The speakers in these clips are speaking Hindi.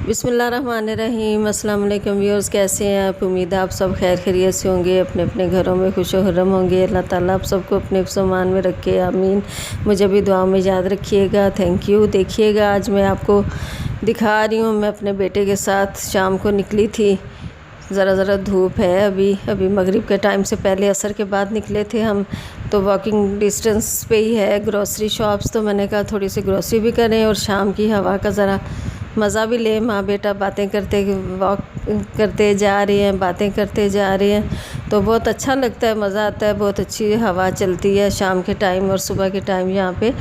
बिस्मिल्लाहिर्रहमानिर्रहीम। अस्सलाम वालेकुम व्यूअर्स, कैसे हैं आप? उम्मीद है आप सब खैर खैरियत से होंगे, अपने अपने घरों में खुश खुर्रम होंगे। अल्लाह ताला आप सबको अपने सामान में रखे, आमीन। मुझे भी दुआ में याद रखिएगा। Thank you. देखिएगा आज मैं आपको दिखा रही हूँ, मैं अपने बेटे के साथ शाम को निकली थी। ज़रा धूप है अभी मगरिब के टाइम से पहले असर के बाद निकले थे हम, तो वॉकिंग डिस्टेंस पे ही है ग्रोसरी शॉप्स। तो मैंने कहा थोड़ी सी ग्रोसरी भी करें और शाम की हवा का ज़रा मज़ा भी ले। माँ बेटा बातें करते वॉक करते जा रहे हैं, बातें करते जा रहे हैं, तो बहुत अच्छा लगता है, मज़ा आता है। बहुत अच्छी हवा चलती है शाम के टाइम और सुबह के टाइम यहाँ पे।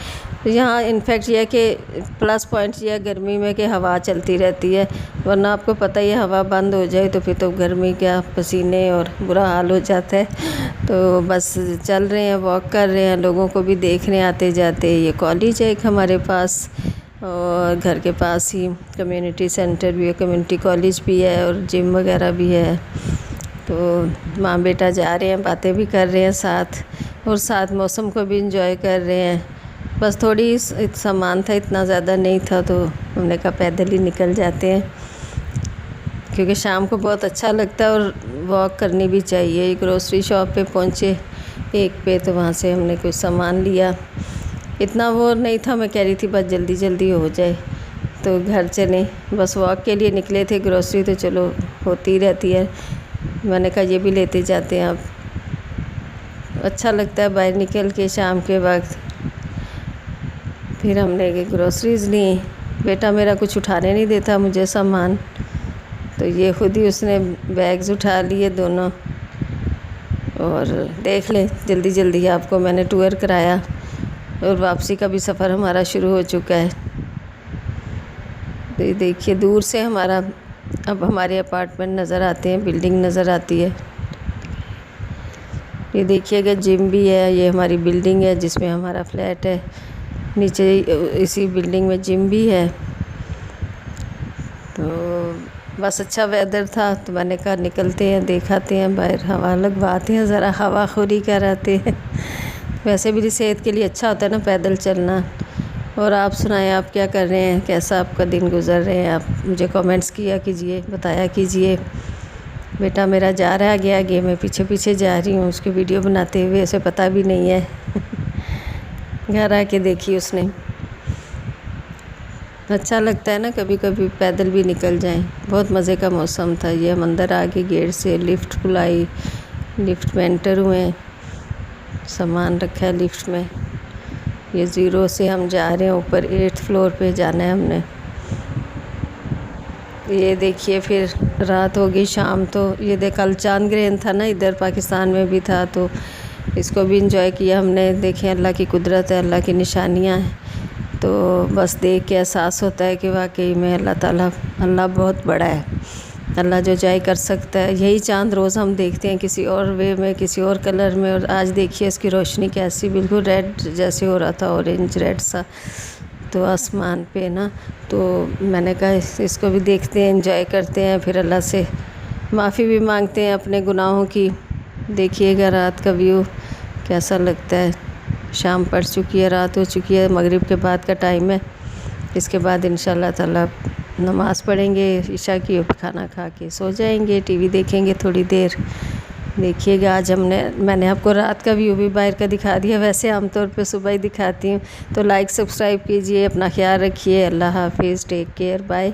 यहाँ इनफैक्ट यह है कि प्लस पॉइंट यह है गर्मी में कि हवा चलती रहती है, वरना आपको पता ही है हवा बंद हो जाए तो फिर तो गर्मी क्या पसीने और बुरा हाल हो जाता है। तो बस चल रहे हैं, वॉक कर रहे हैं, लोगों को भी देख रहे हैं आते जाते। ये कॉलेज है एक हमारे पास और घर के पास ही कम्युनिटी सेंटर भी है, कम्युनिटी कॉलेज भी है और जिम वगैरह भी है। तो माँ बेटा जा रहे हैं, बातें भी कर रहे हैं साथ, और साथ मौसम को भी इंजॉय कर रहे हैं। बस थोड़ी सामान था, इतना ज़्यादा नहीं था, तो हमने कहा पैदल ही निकल जाते हैं, क्योंकि शाम को बहुत अच्छा लगता है और वॉक करनी भी चाहिए। ग्रोसरी शॉप पे पहुँचे एक पे, तो वहाँ से हमने कुछ सामान लिया। इतना वो नहीं था, मैं कह रही थी बस जल्दी जल्दी हो जाए तो घर चलें। बस वॉक के लिए निकले थे, ग्रोसरी तो चलो होती रहती है। मैंने कहा ये भी लेते जाते हैं। अब अच्छा लगता है बाहर निकल के शाम के वक्त। फिर हमने ग्रोसरीज़ ली। बेटा मेरा कुछ उठाने नहीं देता मुझे सामान, तो ये खुद ही उसने बैग्स उठा लिए दोनों। और देख ले जल्दी जल्दी आपको मैंने टूर कराया, और वापसी का भी सफ़र हमारा शुरू हो चुका है। तो देखिए दूर से हमारा अब हमारे अपार्टमेंट नज़र आते हैं, बिल्डिंग नज़र आती है। ये देखिएगा जिम भी है, ये हमारी बिल्डिंग है जिसमें हमारा फ्लैट है, नीचे इसी बिल्डिंग में जिम भी है। तो बस अच्छा वेदर था तो मैंने कहा निकलते हैं, देखाते हैं बाहर, हवा लगवाते हैं, ज़रा हवा खोरी कराते हैं। वैसे भी सेहत के लिए अच्छा होता है ना पैदल चलना। और आप सुनाएं, आप क्या कर रहे हैं, कैसा आपका दिन गुजर रहे हैं? आप मुझे कमेंट्स किया कीजिए, बताया कीजिए। बेटा मेरा जा रहा है आगे, मैं पीछे पीछे जा रही हूँ उसकी वीडियो बनाते हुए, उसे पता भी नहीं है। घर आके देखी उसने। अच्छा लगता है ना कभी कभी पैदल भी निकल जाएं। बहुत मज़े का मौसम था। ये हम अंदर आके गेट से लिफ्ट बुलाई, लिफ्ट में एंटर हुए, सामान रखा है लिफ्ट में। ये 0 से हम जा रहे हैं ऊपर 8th फ्लोर पे जाना है हमने। ये देखिए फिर रात हो गई, शाम। तो ये देख कल चांद ग्रहण था ना, इधर पाकिस्तान में भी था, तो इसको भी इंजॉय किया हमने। देखें अल्लाह की कुदरत है, अल्लाह की निशानियाँ हैं। तो बस देख के एहसास होता है कि वाकई में अल्लाह बहुत बड़ा है। अल्लाह जो चाहे कर सकता है। यही चांद रोज़ हम देखते हैं किसी और वे में, किसी और कलर में, और आज देखिए इसकी रोशनी कैसी बिल्कुल रेड जैसे हो रहा था, ऑरेंज रेड सा, तो आसमान पे ना। तो मैंने कहा इसको भी देखते हैं, एंजॉय करते हैं, फिर अल्लाह से माफ़ी भी मांगते हैं अपने गुनाहों की। देखिएगा रात का व्यू कैसा लगता है। शाम पड़ चुकी है, रात हो चुकी है, मगरिब के बाद का टाइम है। इसके बाद इंशाल्लाह ताला नमाज़ पढ़ेंगे इशा की, खाना खा के सो जाएंगे, टीवी देखेंगे थोड़ी देर। देखिएगा आज मैंने आपको रात का व्यू भी बाहर का दिखा दिया, वैसे आमतौर पे सुबह ही दिखाती हूँ। तो लाइक सब्सक्राइब कीजिए, अपना ख्याल रखिए। अल्लाह हाफिज़, टेक केयर, बाय।